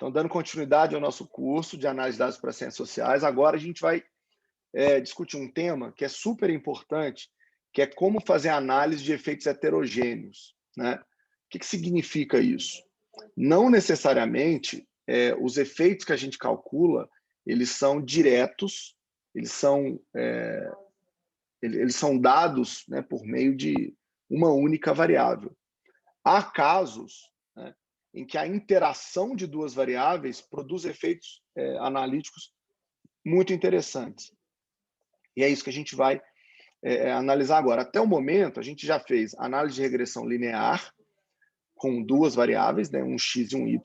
Então, dando continuidade ao nosso curso de análise de dados para ciências sociais, agora a gente vai discutir um tema que é super importante, que é como fazer análise de efeitos heterogêneos, né? O que significa isso? Não necessariamente os efeitos que a gente calcula, eles são diretos, eles são dados, né, por meio de uma única variável. Há casos, né, em que a interação de duas variáveis produz efeitos analíticos muito interessantes. E é isso que a gente vai analisar agora. Até o momento, a gente já fez análise de regressão linear com duas variáveis, né, um x e um y.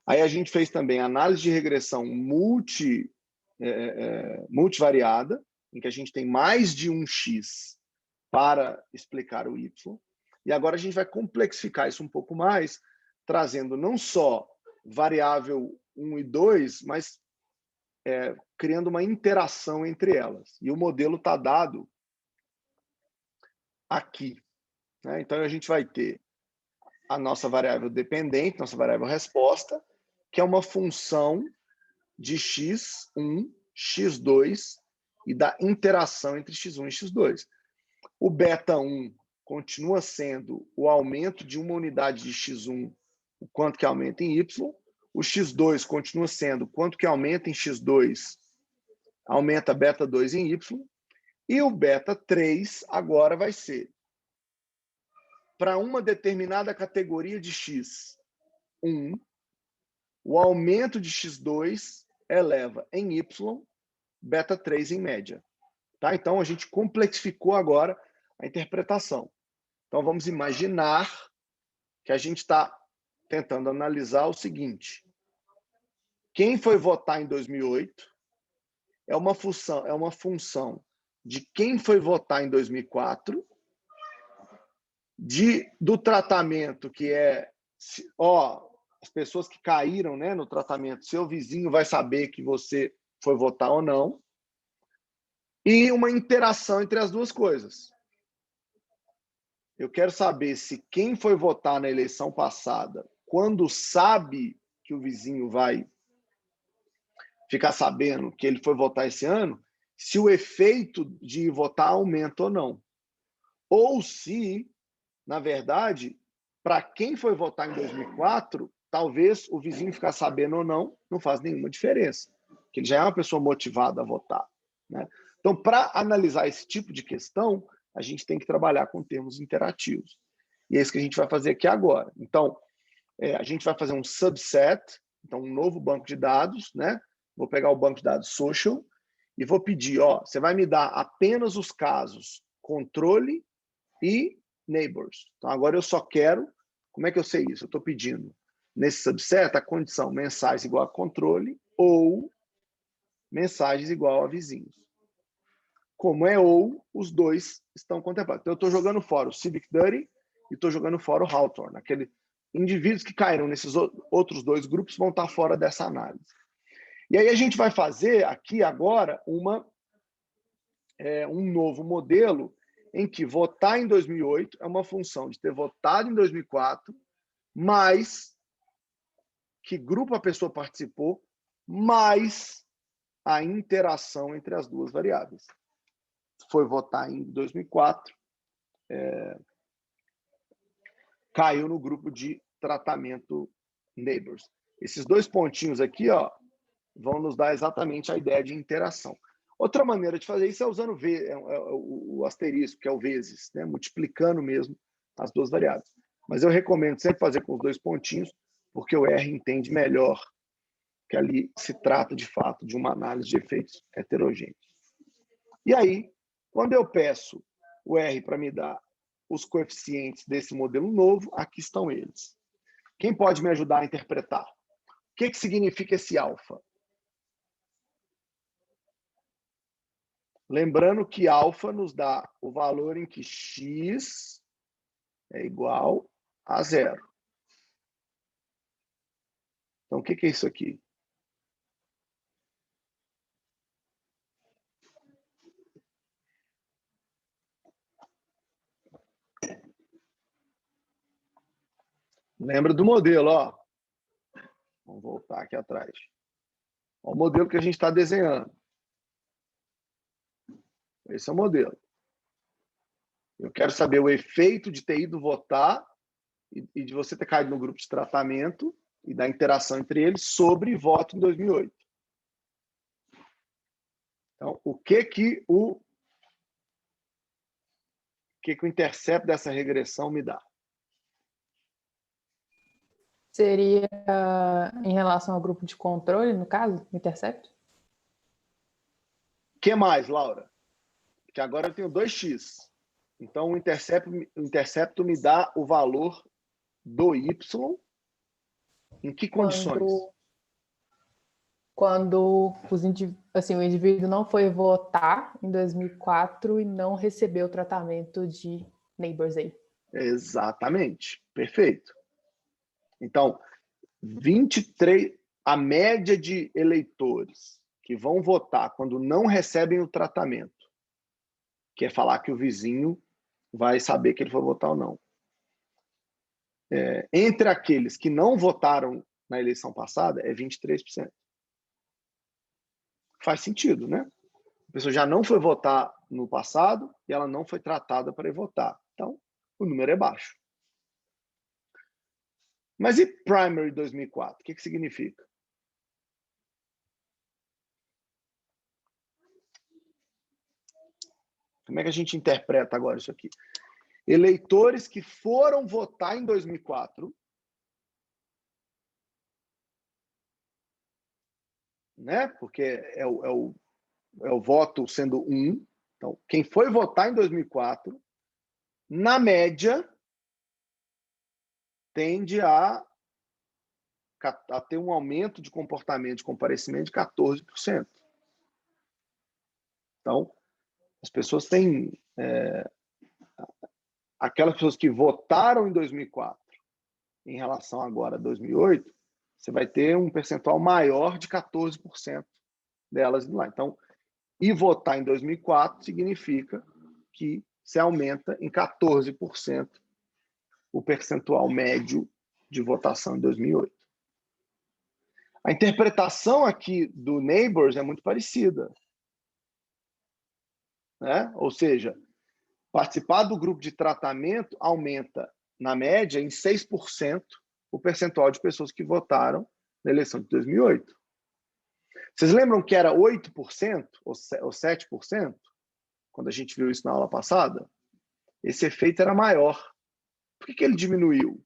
Aí a gente fez também análise de regressão multivariada, em que a gente tem mais de um x para explicar o y. E agora a gente vai complexificar isso um pouco mais, trazendo não só variável 1 e 2, mas criando uma interação entre elas. E o modelo está dado aqui, né? Então, a gente vai ter a nossa variável dependente, nossa variável resposta, que é uma função de x1, x2 e da interação entre x1 e x2. O beta1 continua sendo o aumento de uma unidade de x1, o quanto que aumenta em y. O x2 continua sendo o quanto que aumenta em x2, aumenta beta2 em y. E o beta3 agora vai ser para uma determinada categoria de x1, o aumento de x2 eleva em y, beta3 em média. Tá? Então, a gente complexificou agora a interpretação. Então, vamos imaginar que a gente está tentando analisar o seguinte. Quem foi votar em 2008 é uma função de quem foi votar em 2004, do tratamento, que é as pessoas que caíram, né, no tratamento, seu vizinho vai saber que você foi votar ou não, e uma interação entre as duas coisas. Eu quero saber se quem foi votar na eleição passada, quando sabe que o vizinho vai ficar sabendo que ele foi votar esse ano, se o efeito de votar aumenta ou não. Ou se, na verdade, para quem foi votar em 2004, talvez o vizinho ficar sabendo ou não faz nenhuma diferença, porque ele já é uma pessoa motivada a votar, né? Então, para analisar esse tipo de questão, a gente tem que trabalhar com termos interativos. E é isso que a gente vai fazer aqui agora. Então, a gente vai fazer um subset, então um novo banco de dados, né? Vou pegar o banco de dados social e vou pedir, você vai me dar apenas os casos controle e neighbors. Então, agora eu só quero, como é que eu sei isso? Eu estou pedindo, nesse subset, a condição mensagens igual a controle ou mensagens igual a vizinhos. Como é ou, os dois estão contemplados. Então, eu estou jogando fora o Civic Dirty e estou jogando fora o Hawthorne. Aquele indivíduos que caíram nesses outros dois grupos vão estar fora dessa análise. E aí a gente vai fazer aqui agora um novo modelo em que votar em 2008 é uma função de ter votado em 2004, mais que grupo a pessoa participou, mais a interação entre as duas variáveis. Foi votar em 2004, caiu no grupo de tratamento neighbors. Esses dois pontinhos aqui, vão nos dar exatamente a ideia de interação. Outra maneira de fazer isso é usando o asterisco, que é o vezes, né? Multiplicando mesmo as duas variáveis. Mas eu recomendo sempre fazer com os dois pontinhos, porque o R entende melhor que ali se trata, de fato, de uma análise de efeitos heterogêneos. E aí, quando eu peço o R para me dar os coeficientes desse modelo novo, aqui estão eles. Quem pode me ajudar a interpretar? O que significa esse alfa? Lembrando que alfa nos dá o valor em que x é igual a 0. Então, o que é isso aqui? Lembra do modelo, Vamos voltar aqui atrás. Olha o modelo que a gente está desenhando. Esse é o modelo. Eu quero saber o efeito de ter ido votar e de você ter caído no grupo de tratamento e da interação entre eles sobre voto em 2008. Então, o que o intercepto dessa regressão me dá? Seria em relação ao grupo de controle, no caso, o intercepto? O que mais, Laura? Porque agora eu tenho 2x. Então, o intercepto me dá o valor do y em que condições? Quando o indivíduo não foi votar em 2004 e não recebeu o tratamento de Neighbors aí. Exatamente. Perfeito. Então, 23, a média de eleitores que vão votar quando não recebem o tratamento, que é falar que o vizinho vai saber que ele foi votar ou não. Entre aqueles que não votaram na eleição passada, é 23%. Faz sentido, né? A pessoa já não foi votar no passado e ela não foi tratada para ir votar. Então, o número é baixo. Mas e primary 2004? O que significa? Como é que a gente interpreta agora isso aqui? Eleitores que foram votar em 2004, né? Porque é o voto sendo 1. Então, quem foi votar em 2004, na média, tende a ter um aumento de comportamento de comparecimento de 14%. Então, as pessoas têm... aquelas pessoas que votaram em 2004 em relação agora a 2008, você vai ter um percentual maior de 14% delas indo lá. Então, e votar em 2004 significa que se aumenta em 14% o percentual médio de votação em 2008. A interpretação aqui do Neighbors é muito parecida, né? Ou seja, participar do grupo de tratamento aumenta, na média, em 6% o percentual de pessoas que votaram na eleição de 2008. Vocês lembram que era 8% ou 7%? Quando a gente viu isso na aula passada? Esse efeito era maior. Por que ele diminuiu?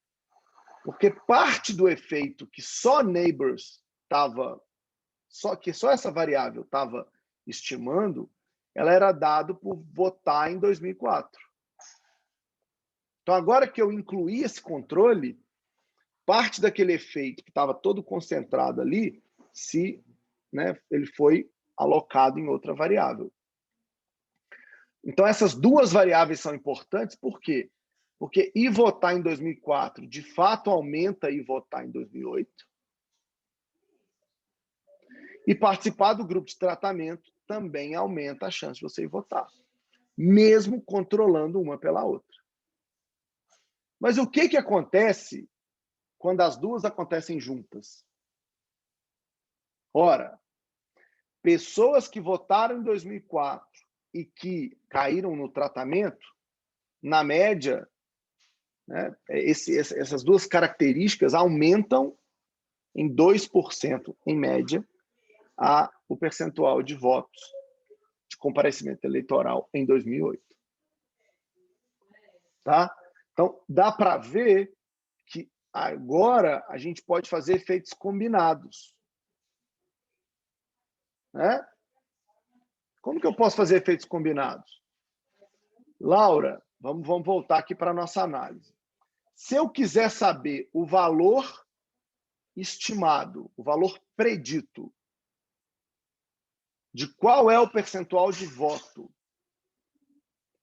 Porque parte do efeito que só Neighbors estava... que só essa variável estava estimando, ela era dado por votar em 2004. Então, agora que eu incluí esse controle, parte daquele efeito que estava todo concentrado ali, ele foi alocado em outra variável. Então, essas duas variáveis são importantes, por quê? Porque ir votar em 2004, de fato, aumenta ir votar em 2008. E participar do grupo de tratamento também aumenta a chance de você ir votar, mesmo controlando uma pela outra. Mas o que acontece quando as duas acontecem juntas? Ora, pessoas que votaram em 2004 e que caíram no tratamento, na média, né, essas duas características aumentam em 2%, em média, o percentual de votos de comparecimento eleitoral em 2008. Tá? Então, dá para ver que agora a gente pode fazer efeitos combinados. Né? Como que eu posso fazer efeitos combinados? Laura, vamos voltar aqui para a nossa análise. Se eu quiser saber o valor estimado, o valor predito, de qual é o percentual de voto,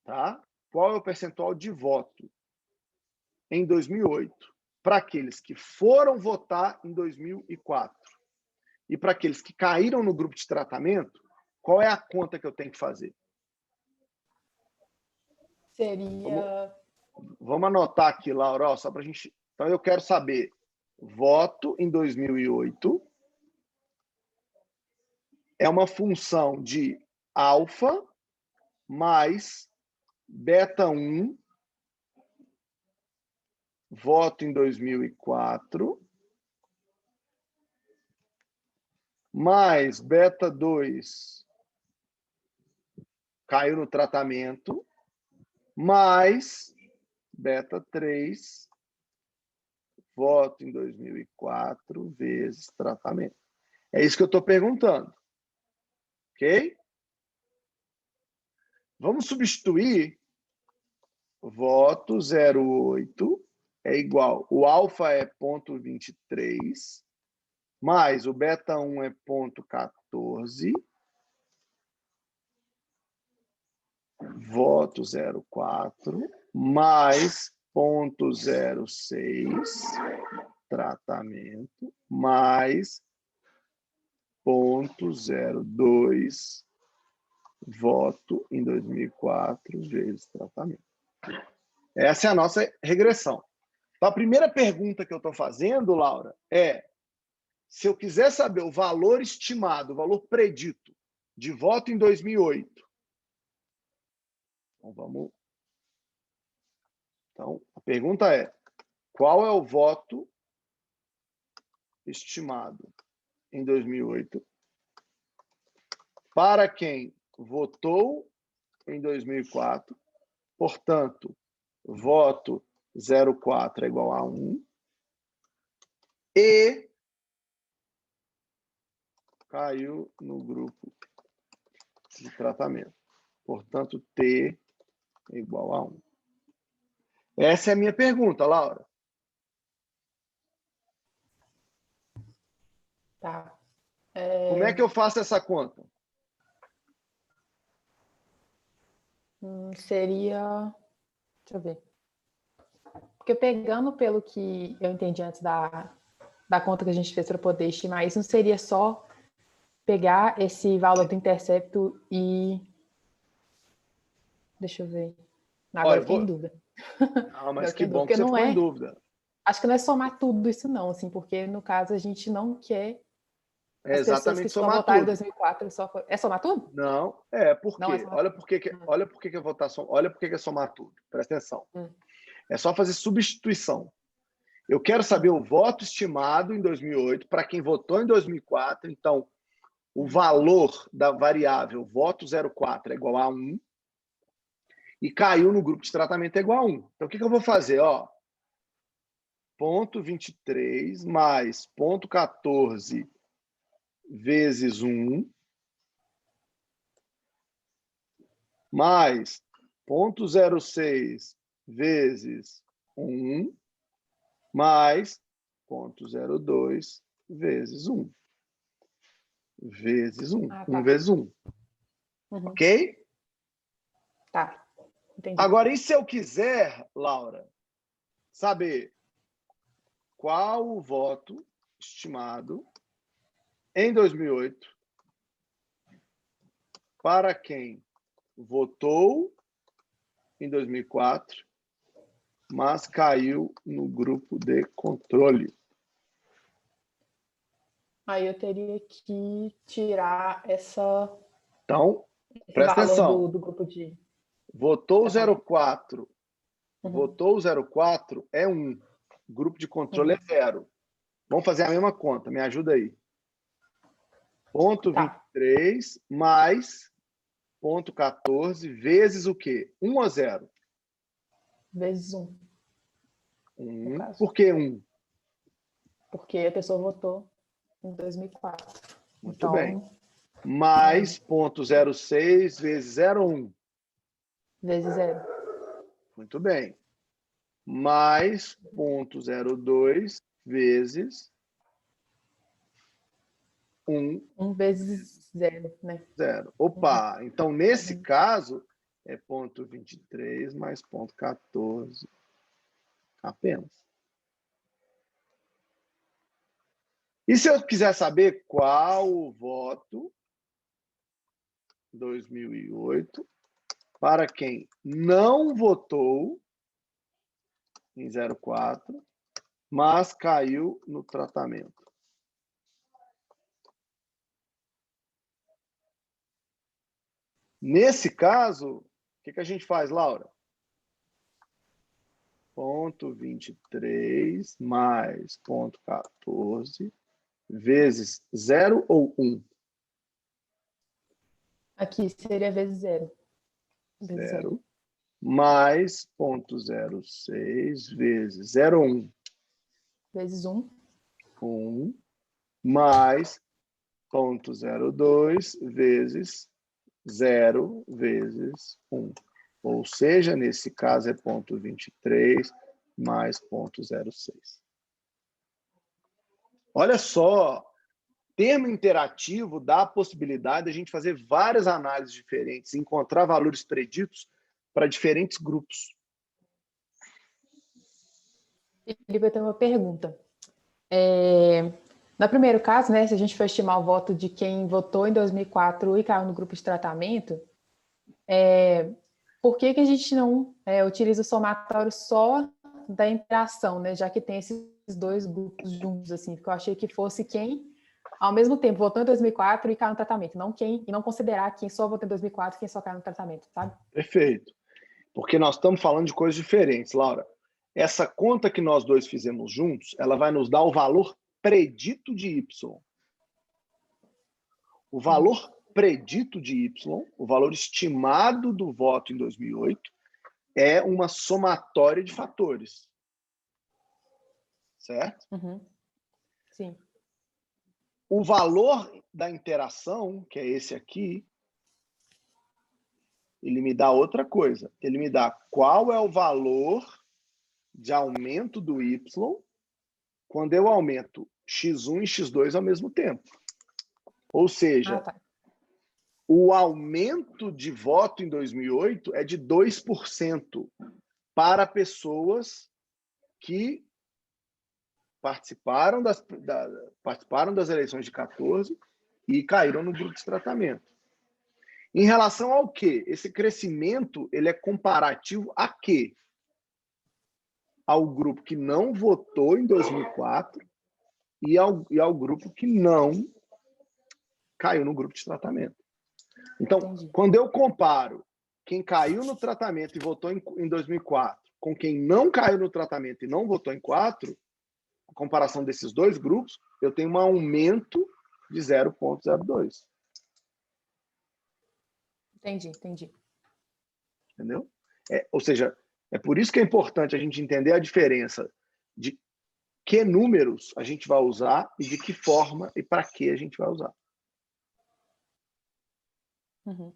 tá? Qual é o percentual de voto em 2008 para aqueles que foram votar em 2004 e para aqueles que caíram no grupo de tratamento, qual é a conta que eu tenho que fazer? Seria... Vamos anotar aqui, Laura, só para a gente... Então, eu quero saber voto em 2008 é uma função de alfa mais beta 1, voto em 2004, mais beta 2, caiu no tratamento, mais beta 3, voto em 2004, vezes tratamento. É isso que eu estou perguntando. Ok? Vamos substituir voto 0,8 é igual, o alfa é 0,23, mais o beta 1 é 0,14, voto 0,4, mais 0,06, tratamento, mais 0,02, voto em 2004, vezes tratamento. Essa é a nossa regressão. Então, a primeira pergunta que eu estou fazendo, Laura, é se eu quiser saber o valor estimado, o valor predito de voto em 2008. Então, vamos. Então, a pergunta é: qual é o voto estimado em 2008 para quem votou em 2004? Portanto, voto 0,4 é igual a 1. E caiu no grupo de tratamento. Portanto, T é igual a 1. Essa é a minha pergunta, Laura. Tá. Como é que eu faço essa conta? Seria... Deixa eu ver. Porque pegando pelo que eu entendi antes da conta que a gente fez para poder estimar isso, não seria só pegar esse valor do intercepto e... Deixa eu ver. Agora eu fiquei em dúvida. Ah, mas que bom que você ficou em dúvida. Acho que não é somar tudo isso não, assim, porque no caso a gente não quer as pessoas que só votaram em 2004 só for... É somar tudo? Não, por quê? Olha por que é votação, olha por que é somar tudo. Presta atenção. É só fazer substituição. Eu quero saber o voto estimado em 2008 para quem votou em 2004. Então, o valor da variável voto 0,4 é igual a 1 e caiu no grupo de tratamento é igual a 1. Então, o que eu vou fazer? Ó, 0,23 mais 0,14 vezes 1 mais 0,06 vezes 1 mais 0,02 vezes 1. Vezes 1. Ah, tá. 1 vezes 1. Ok? Tá. Entendi. Agora, e se eu quiser, Laura, saber qual o voto estimado em 2008 para quem votou em 2004, mas caiu no grupo de controle? Aí eu teria que tirar Então, presta atenção. do grupo de... Votou 04. Votou 04 é 1. Grupo de controle é 0. Vamos fazer a mesma conta. Me ajuda aí. 0,23 mais 0,14 vezes o quê? 1 ou 0? Vezes 1. 1. Por que 1? Porque a pessoa votou em 2004. Muito então, bem. Mais 0,06 vezes 0 ou 1? Vezes 0. Muito bem. Mais 0,02 vezes 1. 1 vezes 0, né? 0. Opa! Então, nesse caso, é 0,23 mais 0,14 apenas. E se eu quiser saber qual o voto 2008 para quem não votou em 04, mas caiu no tratamento. Nesse caso, o que a gente faz, Laura? Ponto 23 mais ponto 14 vezes 0 ou 1? Aqui seria vezes 0. 0 mais ponto 06 vezes 0 ou 1? Vezes 1. 1 mais ponto 02 vezes 0 vezes 1. Ou seja, nesse caso é ponto 23 mais ponto 06. Olha só, termo interativo dá a possibilidade de a gente fazer várias análises diferentes, encontrar valores preditos para diferentes grupos. Felipe, eu tenho uma pergunta. No primeiro caso, né, se a gente for estimar o voto de quem votou em 2004 e caiu no grupo de tratamento, por que a gente não utiliza o somatório só da interação, né, já que tem esses dois grupos juntos, assim, porque eu achei que fosse quem, ao mesmo tempo, votou em 2004 e caiu no tratamento, e não considerar quem só votou em 2004 e quem só caiu no tratamento, sabe? Perfeito. Porque nós estamos falando de coisas diferentes, Laura. Essa conta que nós dois fizemos juntos, ela vai nos dar o valor predito de Y. O valor predito de Y, o valor estimado do voto em 2008, é uma somatória de fatores. Certo? Sim. O valor da interação, que é esse aqui, ele me dá outra coisa. Ele me dá qual é o valor de aumento do Y quando eu aumento x1 e x2 ao mesmo tempo. Ou seja, o aumento de voto em 2008 é de 2% para pessoas que participaram das eleições de 14 e caíram no grupo de tratamento. Em relação ao quê? Esse crescimento ele é comparativo a quê? Ao grupo que não votou em 2004 e ao grupo que não caiu no grupo de tratamento. Então, entendi. Quando eu comparo quem caiu no tratamento e votou em 2004 com quem não caiu no tratamento e não votou em 4, a comparação desses dois grupos, eu tenho um aumento de 0,02. Entendi. Entendeu? Ou seja, é por isso que é importante a gente entender a diferença de que números a gente vai usar e de que forma e para que a gente vai usar.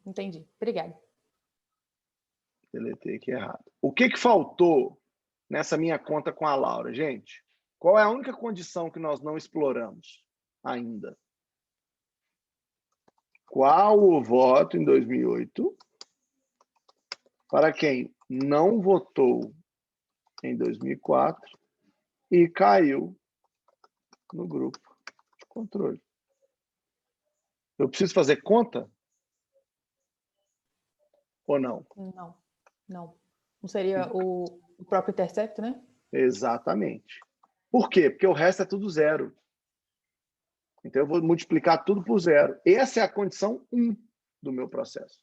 Entendi. Obrigada. Deletei aqui errado. O que faltou nessa minha conta com a Laura, gente? Qual é a única condição que nós não exploramos ainda? Qual o voto em 2008 para quem não votou em 2004 e caiu no grupo de controle? Eu preciso fazer conta? Ou não? Não. Não seria o próprio intercepto, né? Exatamente. Por quê? Porque o resto é tudo zero. Então, eu vou multiplicar tudo por zero. Essa é a condição 1 do meu processo.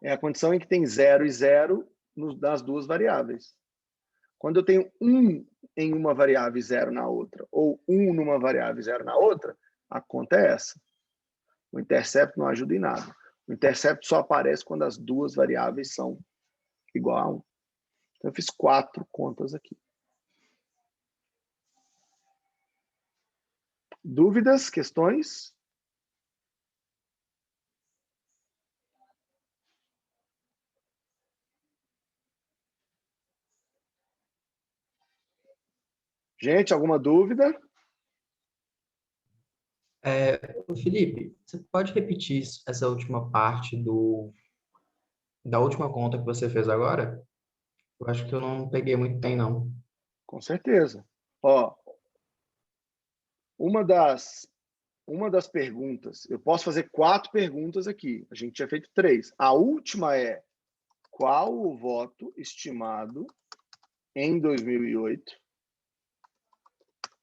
É a condição em que tem 0 e 0 nas duas variáveis. Quando eu tenho 1 em uma variável e 0 na outra, ou 1 numa variável e 0 na outra, a conta é essa. O intercepto não ajuda em nada. O intercepto só aparece quando as duas variáveis são igual a 1. Então, eu fiz 4 contas aqui. Dúvidas? Questões? Gente, alguma dúvida? Felipe, você pode repetir essa última parte da última conta que você fez agora? Eu acho que eu não peguei muito bem, não. Com certeza. Ó, uma das perguntas, eu posso fazer 4 perguntas aqui. A gente tinha feito 3. A última é qual o voto estimado em 2008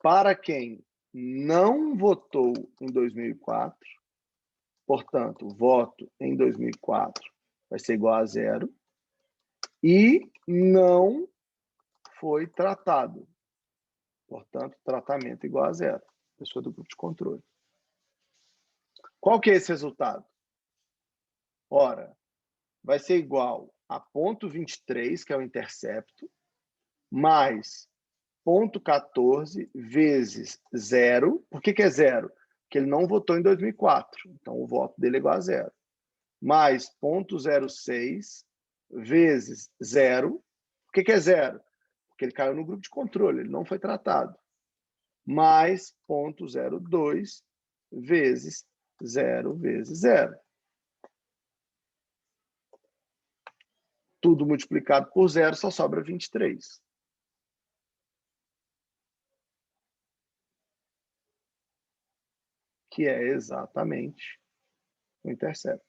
para quem não votou em 2004. Portanto, o voto em 2004 vai ser igual a 0 e não foi tratado. Portanto, tratamento igual a 0. Pessoa do grupo de controle. Qual que é esse resultado? Ora, vai ser igual a 0,23, que é o intercepto, mais 0,14 vezes 0. Por que é 0? Porque ele não votou em 2004. Então, o voto dele é igual a 0. Mais 0,06 vezes 0. Por que é 0? Porque ele caiu no grupo de controle, ele não foi tratado. Mais 0,02 vezes 0 vezes 0. Tudo multiplicado por 0 só sobra 23. Que é exatamente o intercepto.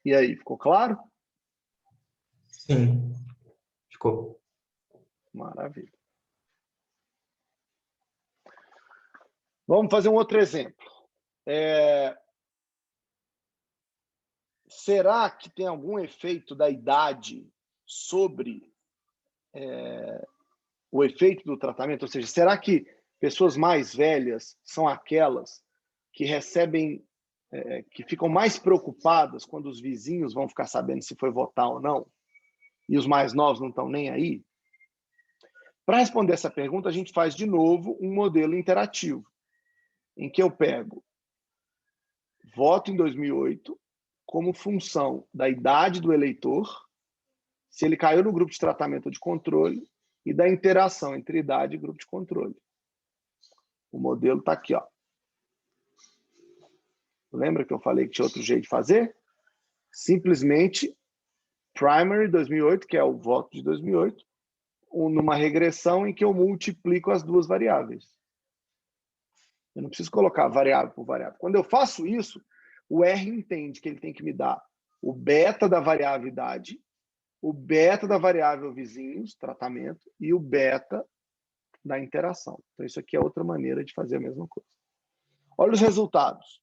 E aí, ficou claro? Sim, ficou. Maravilha. Vamos fazer um outro exemplo. Será que tem algum efeito da idade sobre o efeito do tratamento? Ou seja, será que pessoas mais velhas são aquelas que recebem, que ficam mais preocupadas quando os vizinhos vão ficar sabendo se foi votar ou não? E os mais novos não estão nem aí? Para responder essa pergunta, a gente faz de novo um modelo interativo, em que eu pego voto em 2008 como função da idade do eleitor, se ele caiu no grupo de tratamento ou de controle, e da interação entre idade e grupo de controle. O modelo está aqui. Ó. Lembra que eu falei que tinha outro jeito de fazer? Simplesmente primary 2008, que é o voto de 2008, numa regressão em que eu multiplico as duas variáveis. Eu não preciso colocar variável por variável. Quando eu faço isso, o R entende que ele tem que me dar o beta da variável idade, o beta da variável vizinhos, tratamento, e o beta da interação. Então, isso aqui é outra maneira de fazer a mesma coisa. Olha os resultados.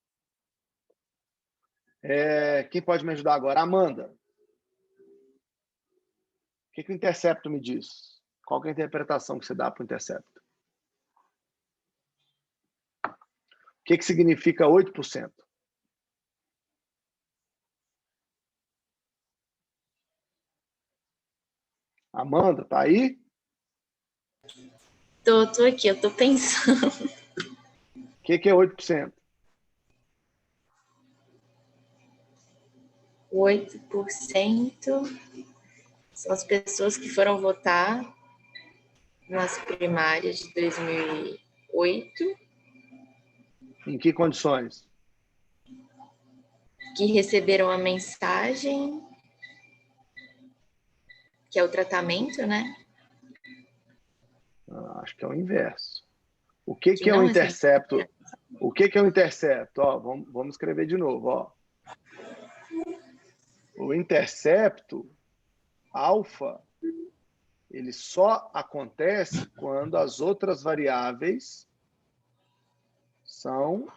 Quem pode me ajudar agora? Amanda. O que o intercepto me diz? Qual que é a interpretação que você dá para o intercepto? O que significa 8%? Amanda, tá aí? Tô aqui, eu tô pensando. O que é 8%? 8% são as pessoas que foram votar nas primárias de 2008. Em que condições? Que receberam a mensagem, que é o tratamento, né? Acho que é o inverso. O que é não o intercepto? O que é o intercepto? Ó, vamos escrever de novo. Ó. O intercepto alfa, ele só acontece quando as outras variáveis são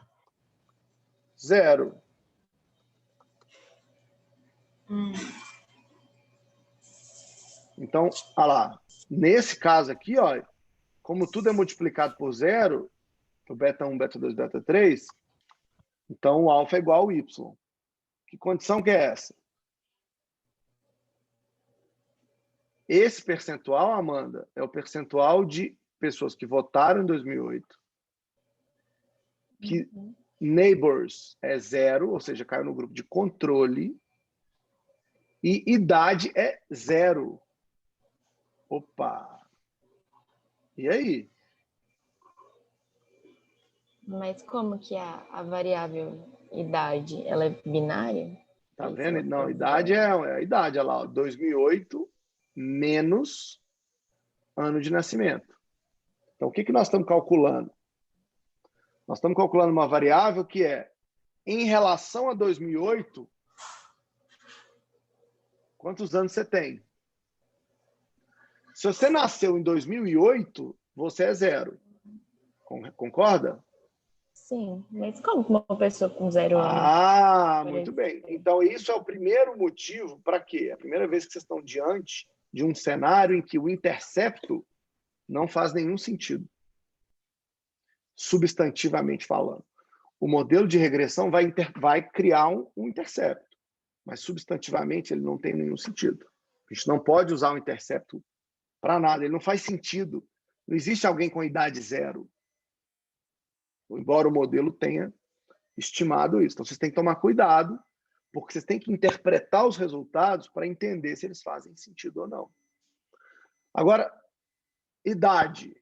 0. Então, olha lá. Nesse caso aqui, ó, como tudo é multiplicado por 0, o beta 1, beta 2, beta 3, então o alfa é igual ao y. Que condição que é essa? Esse percentual, Amanda, é o percentual de pessoas que votaram em 2008, que neighbors é 0, ou seja, caiu no grupo de controle, e idade é 0. Opa! E aí? Mas como que a variável idade, ela é binária? Tá vendo? Não, idade é a idade, olha lá, 2008 menos ano de nascimento. Então, o que nós estamos calculando? Nós estamos calculando uma variável que é em relação a 2008, quantos anos você tem? Se você nasceu em 2008, você é 0. Concorda? Sim, mas como que uma pessoa com 0 anos? Ah, muito bem. Então, isso é o primeiro motivo para quê? É a primeira vez que vocês estão diante de um cenário em que o intercepto não faz nenhum sentido, substantivamente falando. O modelo de regressão vai criar um intercepto, mas substantivamente ele não tem nenhum sentido. A gente não pode usar o intercepto para nada, ele não faz sentido. Não existe alguém com idade 0, embora o modelo tenha estimado isso. Então, vocês têm que tomar cuidado, porque vocês têm que interpretar os resultados para entender se eles fazem sentido ou não. Agora, idade.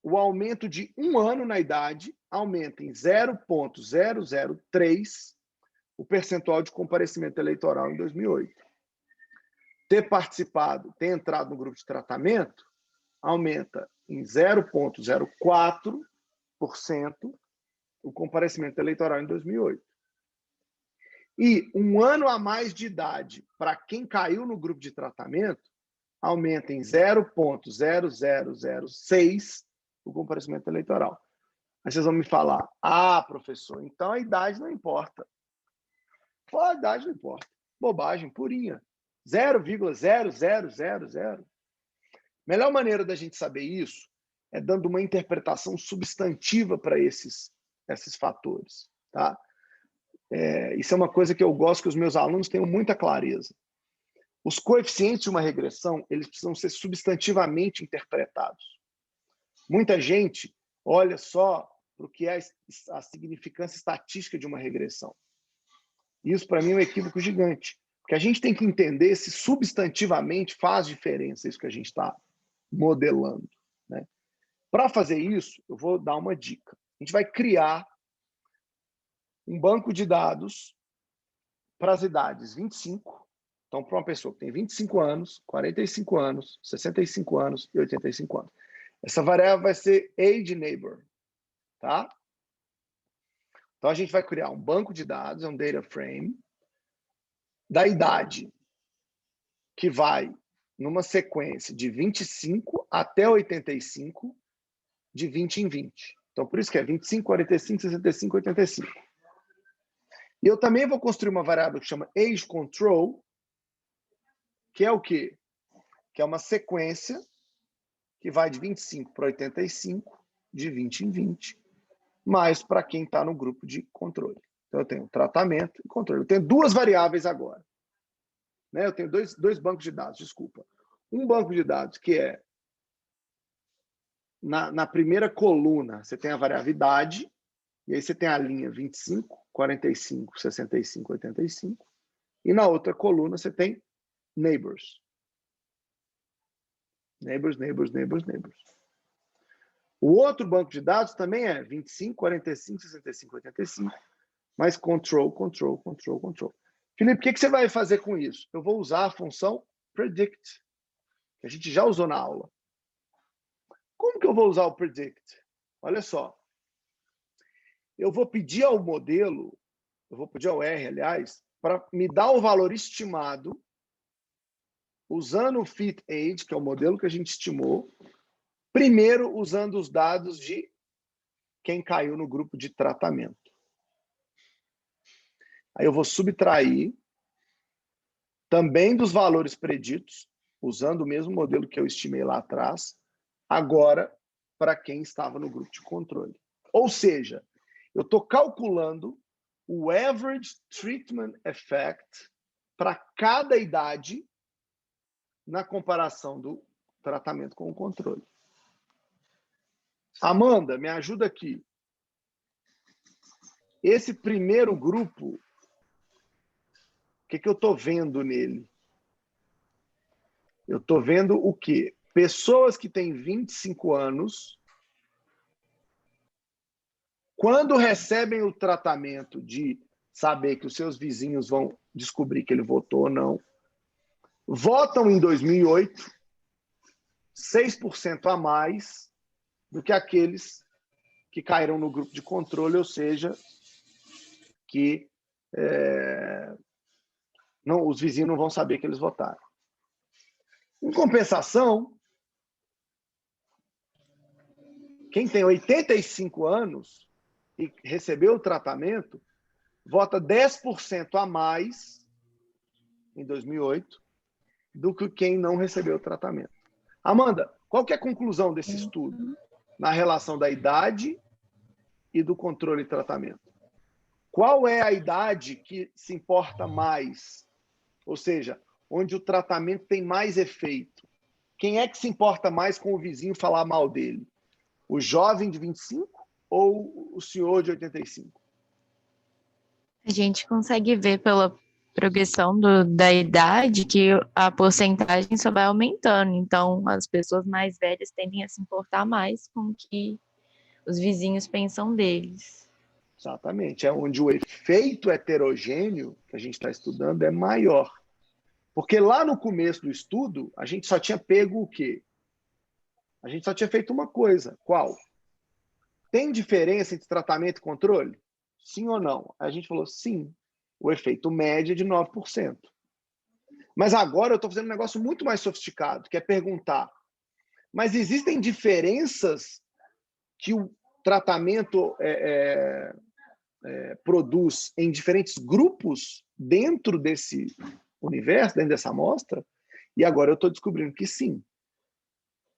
O aumento de 1 ano na idade aumenta em 0,003 o percentual de comparecimento eleitoral em 2008. Ter entrado no grupo de tratamento, aumenta em 0,04% o comparecimento eleitoral em 2008. E 1 ano a mais de idade para quem caiu no grupo de tratamento, aumenta em 0,0006 o comparecimento eleitoral. Aí vocês vão me falar, professor, então a idade não importa. A idade não importa. Bobagem, purinha. 0,0000. Melhor maneira da gente saber isso é dando uma interpretação substantiva para esses fatores. Tá? Isso é uma coisa que eu gosto que os meus alunos tenham muita clareza. Os coeficientes de uma regressão, eles precisam ser substantivamente interpretados. Muita gente olha só para o que é a significância estatística de uma regressão. Isso, para mim, é um equívoco gigante. Porque a gente tem que entender se substantivamente faz diferença isso que a gente está modelando. Né? Para fazer isso, eu vou dar uma dica. A gente vai criar um banco de dados para as idades 25. Então, para uma pessoa que tem 25 anos, 45 anos, 65 anos e 85 anos. Essa variável vai ser age neighbor. Tá? Então, a gente vai criar um banco de dados, um data frame, da idade, que vai numa sequência de 25 até 85, de 20 em 20. Então, por isso que é 25, 45, 65, 85. E eu também vou construir uma variável que chama age control, que é o quê? Que é uma sequência que vai de 25 para 85, de 20 em 20, mas para quem está no grupo de controle. Então, eu tenho tratamento e controle. Eu tenho 2 variáveis agora. Né? Eu tenho dois bancos de dados, desculpa. Um banco de dados que é na primeira coluna, você tem a variável idade, e aí você tem a linha 25, 45, 65, 85, e na outra coluna você tem neighbors. Neighbors. O outro banco de dados também é 25, 45, 65, 85, mas control. Felipe, o que você vai fazer com isso? Eu vou usar a função predict, que a gente já usou na aula. Como que eu vou usar o predict? Olha só. Eu vou pedir ao modelo, eu vou pedir ao R, aliás, para me dar o valor estimado usando o fit age, que é o modelo que a gente estimou, primeiro usando os dados de quem caiu no grupo de tratamento. Aí eu vou subtrair também dos valores preditos, usando o mesmo modelo que eu estimei lá atrás, agora para quem estava no grupo de controle. Ou seja, eu estou calculando o average treatment effect para cada idade na comparação do tratamento com o controle. Amanda, me ajuda aqui. Esse primeiro grupo, o que eu estou vendo nele? Eu estou vendo o quê? Pessoas que têm 25 anos, quando recebem o tratamento de saber que os seus vizinhos vão descobrir que ele votou ou não, votam em 2008 6% a mais do que aqueles que caíram no grupo de controle, ou seja, que os vizinhos não vão saber que eles votaram. Em compensação, quem tem 85 anos e recebeu o tratamento, vota 10% a mais em 2008 do que quem não recebeu o tratamento. Amanda, qual que é a conclusão desse estudo na relação da idade e do controle e tratamento? Qual é a idade que se importa mais? Ou seja, onde o tratamento tem mais efeito? Quem é que se importa mais com o vizinho falar mal dele? O jovem de 25 ou o senhor de 85? A gente consegue ver pela progressão da idade que a porcentagem só vai aumentando. Então, as pessoas mais velhas tendem a se importar mais com o que os vizinhos pensam deles. Exatamente. É onde o efeito heterogêneo que a gente está estudando é maior. Porque lá no começo do estudo, a gente só tinha pego o quê? A gente só tinha feito uma coisa. Qual? Tem diferença entre tratamento e controle? Sim ou não? A gente falou sim. O efeito médio é de 9%. Mas agora eu estou fazendo um negócio muito mais sofisticado, que é perguntar, mas existem diferenças que o tratamento produz em diferentes grupos dentro desse universo, dentro dessa amostra? E agora eu estou descobrindo que sim.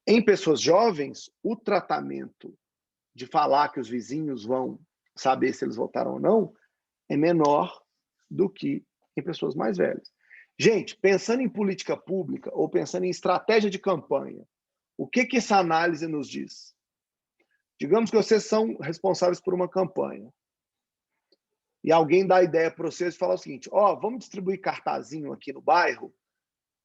Em pessoas jovens, o tratamento de falar que os vizinhos vão saber se eles votaram ou não é menor do que em pessoas mais velhas. Gente, pensando em política pública ou pensando em estratégia de campanha, o que essa análise nos diz? Digamos que vocês são responsáveis por uma campanha e alguém dá a ideia para vocês e fala o seguinte: vamos distribuir cartazinho aqui no bairro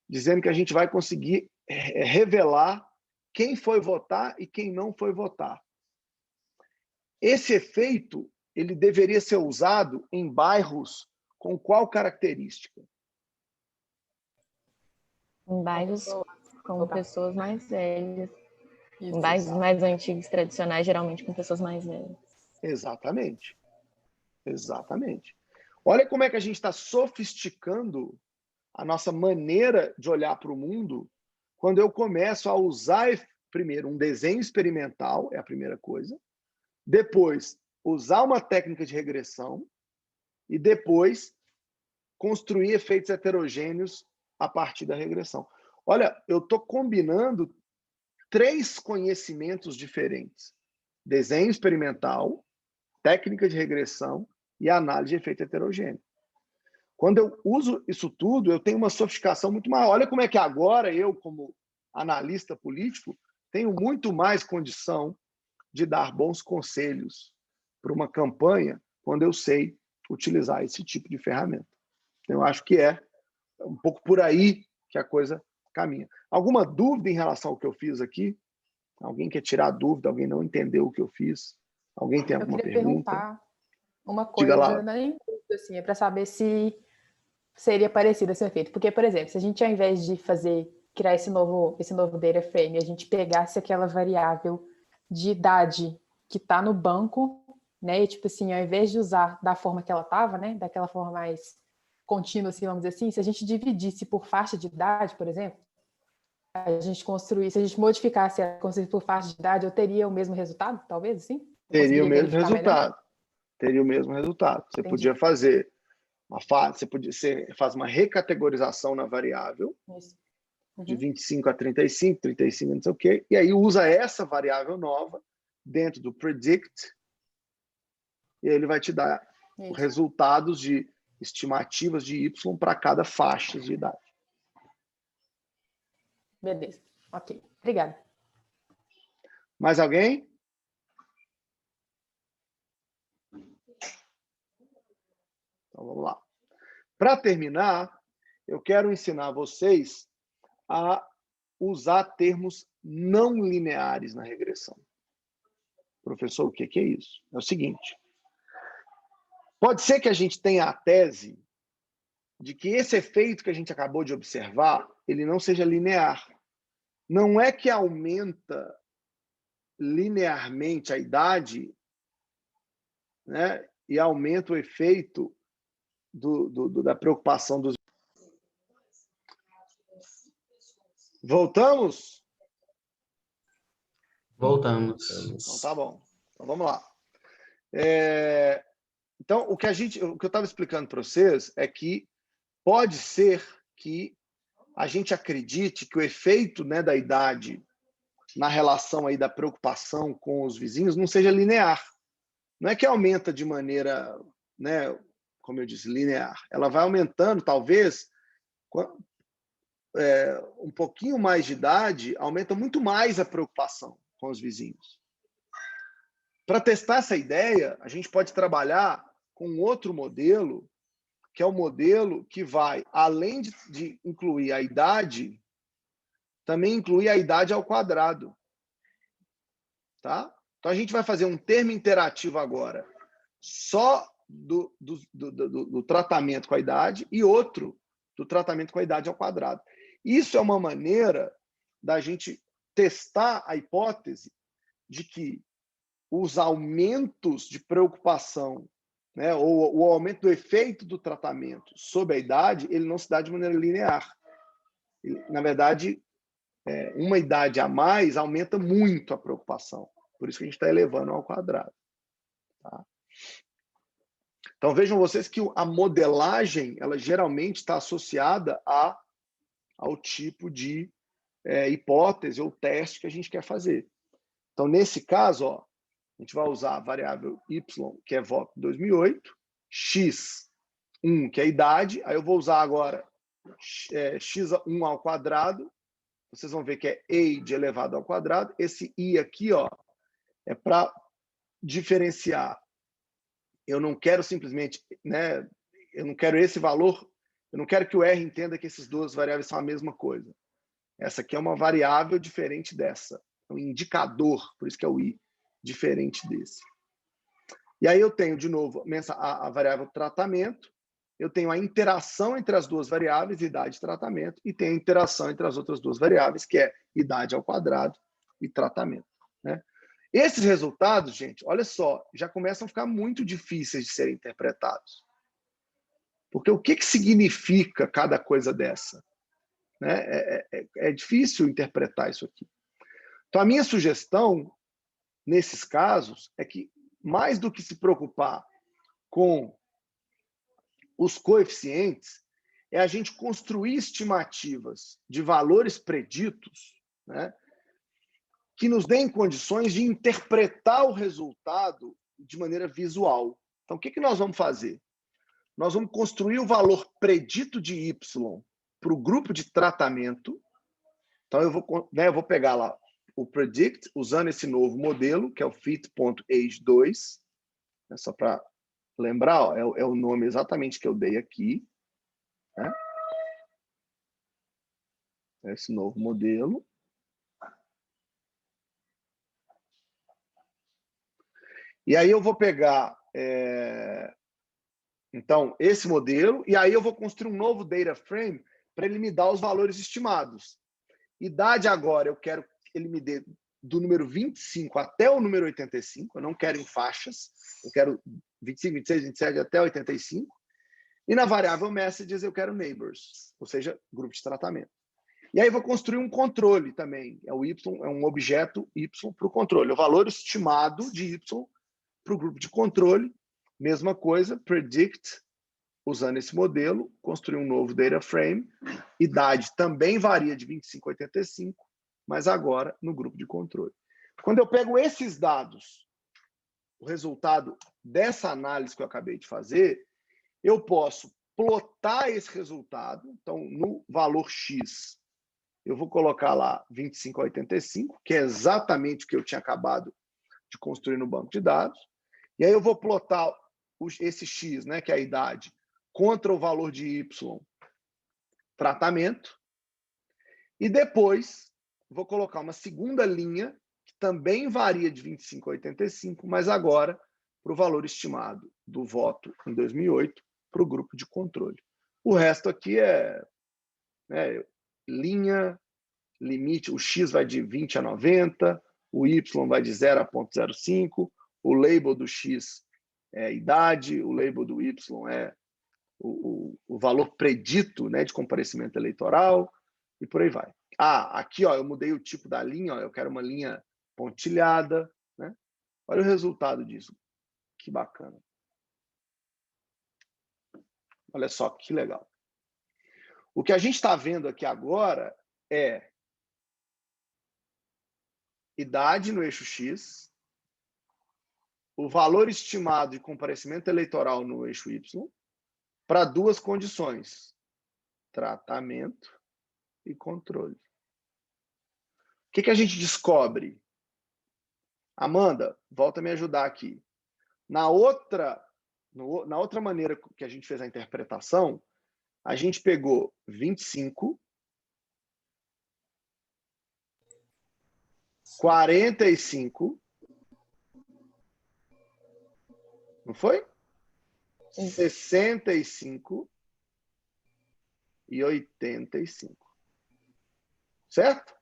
dizendo que a gente vai conseguir revelar quem foi votar e quem não foi votar. Esse efeito ele deveria ser usado em bairros com qual característica? Em bairros com pessoas mais velhas. Isso. Em bairros mais antigos, tradicionais, geralmente com pessoas mais velhas. Exatamente. Exatamente. Olha como é que a gente está sofisticando a nossa maneira de olhar para o mundo quando eu começo a usar, primeiro, um desenho experimental, é a primeira coisa, depois, usar uma técnica de regressão e depois construir efeitos heterogêneos a partir da regressão. Olha, eu estou combinando 3 conhecimentos diferentes: desenho experimental, técnica de regressão e análise de efeito heterogêneo. Quando eu uso isso tudo, eu tenho uma sofisticação muito maior. Olha como é que agora eu, como analista político, tenho muito mais condição de dar bons conselhos para uma campanha quando eu sei utilizar esse tipo de ferramenta. Eu acho que é um pouco por aí que a coisa caminha. Alguma dúvida em relação ao que eu fiz aqui? Alguém quer tirar dúvida? Alguém não entendeu o que eu fiz? Alguém tem alguma pergunta? Eu queria perguntar uma Diga coisa, lá. nem dúvida, assim, é para saber se seria parecido esse efeito. Porque, por exemplo, se a gente, ao invés de criar esse novo data frame, a gente pegasse aquela variável de idade que está no banco, né? E, tipo assim, ao invés de usar da forma que ela estava, né? Daquela forma mais contínua, assim, vamos dizer assim, se a gente dividisse por faixa de idade, por exemplo, se a gente modificasse a construir por faixa de idade, eu teria o mesmo resultado, talvez, assim? Teria o mesmo resultado. Teria o mesmo resultado. Você Entendi. podia fazer você faz uma recategorização na variável. Isso. De 25 a 35, 35 não sei o quê, e aí usa essa variável nova dentro do predict, e ele vai te dar resultados de estimativas de Y para cada faixa de idade. Beleza. Ok. Obrigada. Mais alguém? Então vamos lá. Para terminar, eu quero ensinar vocês a usar termos não lineares na regressão. Professor, o que é isso? É o seguinte: pode ser que a gente tenha a tese de que esse efeito que a gente acabou de observar, ele não seja linear. Não é que aumenta linearmente a idade, né, e aumenta o efeito da preocupação dos... Voltamos? Voltamos. Então, tá bom. Então, vamos lá. Então, o que eu estava explicando para vocês é que pode ser que a gente acredite que o efeito, né, da idade na relação aí da preocupação com os vizinhos não seja linear. Não é que aumenta de maneira, né, como eu disse, linear. Ela vai aumentando, talvez, um pouquinho mais de idade, aumenta muito mais a preocupação com os vizinhos. Para testar essa ideia, a gente pode trabalhar com outro modelo, que é o modelo que vai, além de incluir a idade, também incluir a idade ao quadrado. Tá? Então, a gente vai fazer um termo interativo agora, só do tratamento com a idade, e outro do tratamento com a idade ao quadrado. Isso é uma maneira da gente testar a hipótese de que os aumentos de preocupação, né, ou o aumento do efeito do tratamento sobre a idade, ele não se dá de maneira linear. Na verdade, uma idade a mais aumenta muito a preocupação. Por isso que a gente está elevando ao quadrado. Tá? Então, vejam vocês que a modelagem, ela geralmente está associada ao tipo de hipótese ou teste que a gente quer fazer. Então, nesse caso, ó, a gente vai usar a variável y, que é voto 2008, x, 1, que é a idade, aí eu vou usar agora x1 ao quadrado, vocês vão ver que é age elevado ao quadrado, esse i aqui, ó, é para diferenciar. Eu não quero simplesmente, né, eu não quero esse valor, eu não quero que o R entenda que essas duas variáveis são a mesma coisa. Essa aqui é uma variável diferente dessa, é um indicador, por isso que é o i, diferente desse. E aí eu tenho, de novo, a variável tratamento, eu tenho a interação entre as duas variáveis, idade e tratamento, e tenho a interação entre as outras duas variáveis, que é idade ao quadrado e tratamento. Né? Esses resultados, gente, olha só, já começam a ficar muito difíceis de serem interpretados. Porque o que significa cada coisa dessa? Né? É difícil interpretar isso aqui. Então, a minha sugestão, nesses casos, é que, mais do que se preocupar com os coeficientes, é a gente construir estimativas de valores preditos, né, que nos deem condições de interpretar o resultado de maneira visual. Então, o que nós vamos fazer? Nós vamos construir o valor predito de y para o grupo de tratamento. Então, eu vou pegar lá o predict, usando esse novo modelo, que é o fit.age2, né, só para lembrar, ó, é o nome exatamente que eu dei aqui. Né? Esse novo modelo. E aí eu vou pegar, então, esse modelo, e aí eu vou construir um novo data frame para ele me dar os valores estimados. Idade agora, eu quero que ele me dê do número 25 até o número 85, eu não quero em faixas, eu quero 25, 26, 27 até 85. E na variável messages eu quero neighbors, ou seja, grupo de tratamento. E aí eu vou construir um controle também, é um objeto y para o controle, o valor estimado de y para o grupo de controle, mesma coisa, predict, usando esse modelo, construir um novo data frame, idade também varia de 25 a 85, mas agora no grupo de controle. Quando eu pego esses dados, o resultado dessa análise que eu acabei de fazer, eu posso plotar esse resultado. Então, no valor X, eu vou colocar lá 25 a 85, que é exatamente o que eu tinha acabado de construir no banco de dados. E aí eu vou plotar esse X, né, que é a idade, contra o valor de Y, tratamento. E depois, vou colocar uma segunda linha, que também varia de 25 a 85, mas agora para o valor estimado do voto em 2008 para o grupo de controle. O resto aqui é linha, limite, o X vai de 20 a 90, o Y vai de 0 a 0,05, o label do X é a idade, o label do Y é o valor predito, né, de comparecimento eleitoral, e por aí vai. Aqui, ó, eu mudei o tipo da linha, ó, eu quero uma linha pontilhada, né? Olha o resultado disso. Que bacana. Olha só que legal. O que a gente está vendo aqui agora é idade no eixo X, o valor estimado de comparecimento eleitoral no eixo Y, para duas condições: tratamento e controle. O que a gente descobre? Amanda, volta a me ajudar aqui. Na outra maneira que a gente fez a interpretação, a gente pegou 25, 45, não foi? 65 e 85. Certo?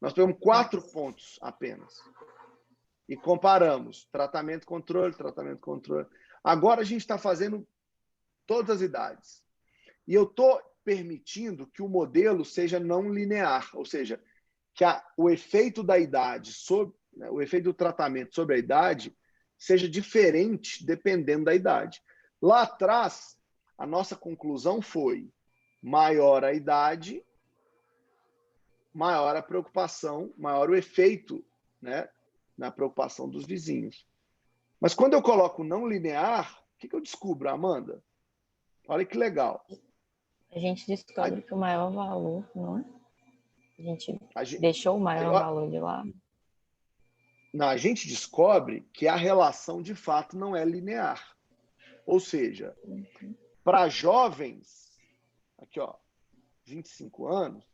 Nós pegamos 4 pontos apenas. E comparamos tratamento, controle, tratamento, controle. Agora a gente está fazendo todas as idades. E eu estou permitindo que o modelo seja não linear, ou seja, que o efeito da idade sobre, né, o efeito do tratamento sobre a idade seja diferente dependendo da idade. Lá atrás, a nossa conclusão foi: maior a idade, maior a preocupação, maior o efeito, né, na preocupação dos vizinhos. Mas quando eu coloco não linear, o que eu descubro, Amanda? Olha que legal. A gente descobre que o maior valor, não é? A gente deixou o maior valor de lado. Não, a gente descobre que a relação de fato não é linear. Ou seja, para jovens, aqui ó, 25 anos,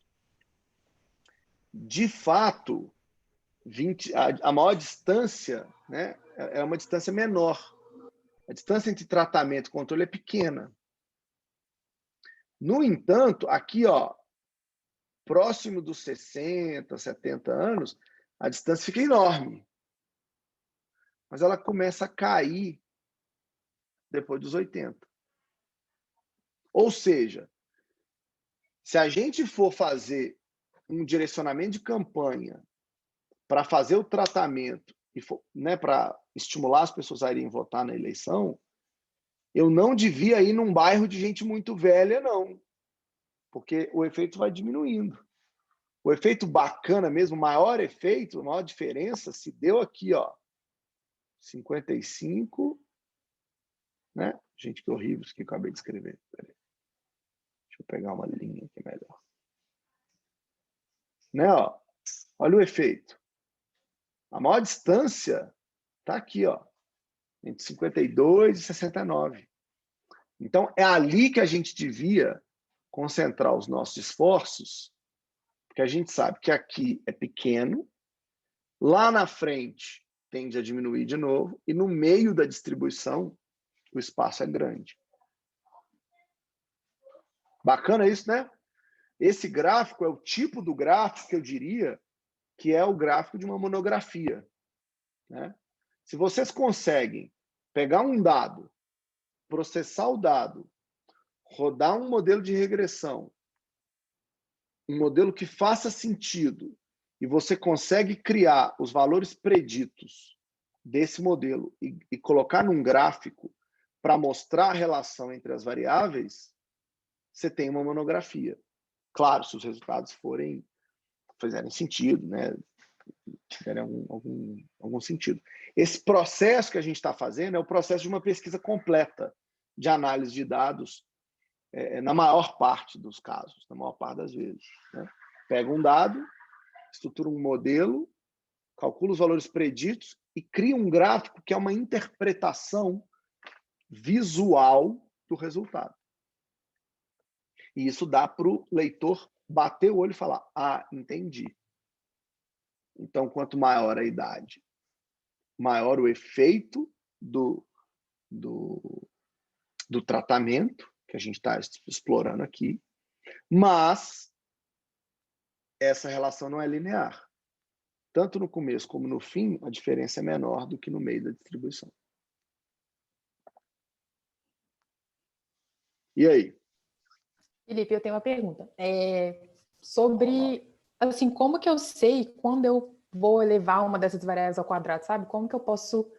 de fato, a maior distância, né, é uma distância menor. A distância entre tratamento e controle é pequena. No entanto, aqui, ó, próximo dos 60, 70 anos, a distância fica enorme. Mas ela começa a cair depois dos 80. Ou seja, se a gente for fazer um direcionamento de campanha para fazer o tratamento e né, para estimular as pessoas a irem votar na eleição, eu não devia ir num bairro de gente muito velha, não. Porque o efeito vai diminuindo. O efeito bacana mesmo, o maior efeito, a maior diferença se deu aqui, ó. 55, né? Gente, que horrível isso que eu acabei de escrever. Peraí. Deixa eu pegar uma linha aqui melhor. Né, ó? Olha o efeito. A maior distância está aqui, ó, entre 52 e 69. Então, é ali que a gente devia concentrar os nossos esforços, porque a gente sabe que aqui é pequeno, lá na frente tende a diminuir de novo, e no meio da distribuição o espaço é grande. Bacana isso, né? Esse gráfico é o tipo do gráfico que eu diria que é o gráfico de uma monografia, né? Se vocês conseguem pegar um dado, processar o dado, rodar um modelo de regressão, um modelo que faça sentido, e você consegue criar os valores preditos desse modelo e colocar num gráfico para mostrar a relação entre as variáveis, você tem uma monografia. Claro, se os resultados fizerem sentido, né? Tiverem algum sentido. Esse processo que a gente está fazendo é o processo de uma pesquisa completa de análise de dados, na maior parte dos casos, na maior parte das vezes. Né? Pega um dado, estrutura um modelo, calcula os valores preditos e cria um gráfico que é uma interpretação visual do resultado. E isso dá para o leitor bater o olho e falar: ah, entendi. Então, quanto maior a idade, maior o efeito do tratamento que a gente está explorando aqui, mas essa relação não é linear. Tanto no começo como no fim, a diferença é menor do que no meio da distribuição. E aí? Felipe, eu tenho uma pergunta. Sobre, assim, como que eu sei quando eu vou elevar uma dessas variáveis ao quadrado, sabe? Como que eu posso,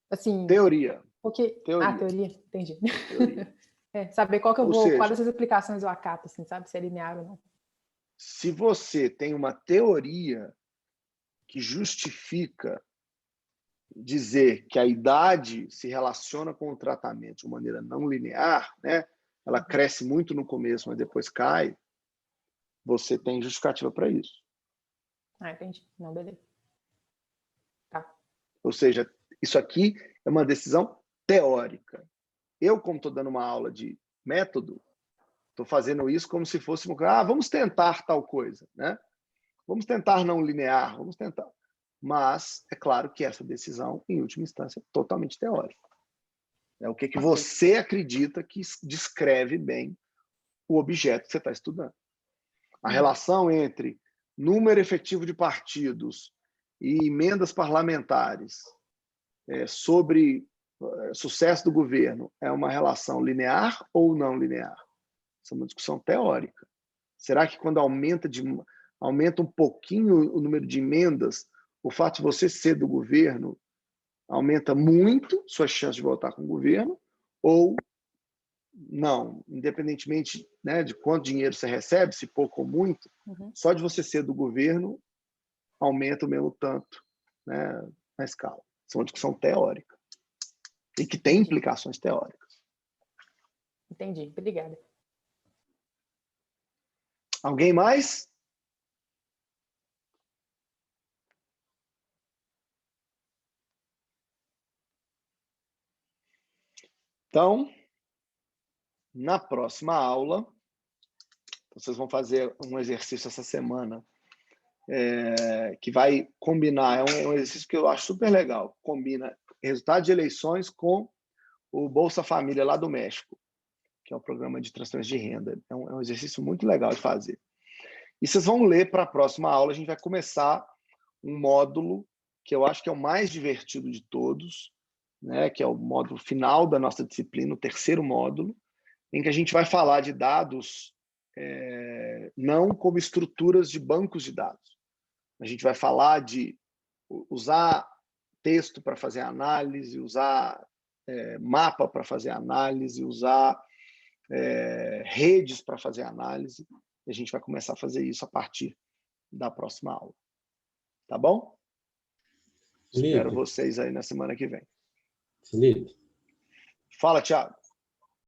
assim... Teoria. Porque... Teoria. Teoria, entendi. Teoria. Saber qual Ou seja, dessas aplicações eu acato, assim, sabe? Se é linear ou não. se você tem uma teoria que justifica dizer que a idade se relaciona com o tratamento de maneira não linear, né? Ela cresce muito no começo, mas depois cai, você tem justificativa para isso. Entendi. Não, beleza. Tá. Ou seja, isso aqui é uma decisão teórica. Eu, como estou dando uma aula de método, estou fazendo isso como se fosse vamos tentar tal coisa, né? Vamos tentar não linear, vamos tentar. Mas é claro que essa decisão, em última instância, é totalmente teórica. É o que você acredita que descreve bem o objeto que você está estudando. A relação entre número efetivo de partidos e emendas parlamentares sobre sucesso do governo é uma relação linear ou não linear? Essa é uma discussão teórica. Será que quando aumenta um pouquinho o número de emendas, o fato de você ser do governo aumenta muito sua chance de votar com o governo? Ou não, independentemente, né, de quanto dinheiro você recebe, se pouco ou muito, só de você ser do governo aumenta o mesmo tanto, né, na escala. Isso é uma discussão teórica e que tem implicações teóricas. Entendi, obrigada. Alguém mais? Então, na próxima aula, vocês vão fazer um exercício essa semana que vai combinar, é um exercício que eu acho super legal, combina resultado de eleições com o Bolsa Família lá do México, que é um programa de transferência de renda. É um exercício muito legal de fazer. E vocês vão ler para a próxima aula, a gente vai começar um módulo que eu acho que é o mais divertido de todos, né, que é o módulo final da nossa disciplina, o terceiro módulo, em que a gente vai falar de dados não como estruturas de bancos de dados. A gente vai falar de usar texto para fazer análise, usar mapa para fazer análise, usar redes para fazer análise. E a gente vai começar a fazer isso a partir da próxima aula. Tá bom? Felipe. Espero vocês aí na semana que vem. Felipe. Fala, Thiago.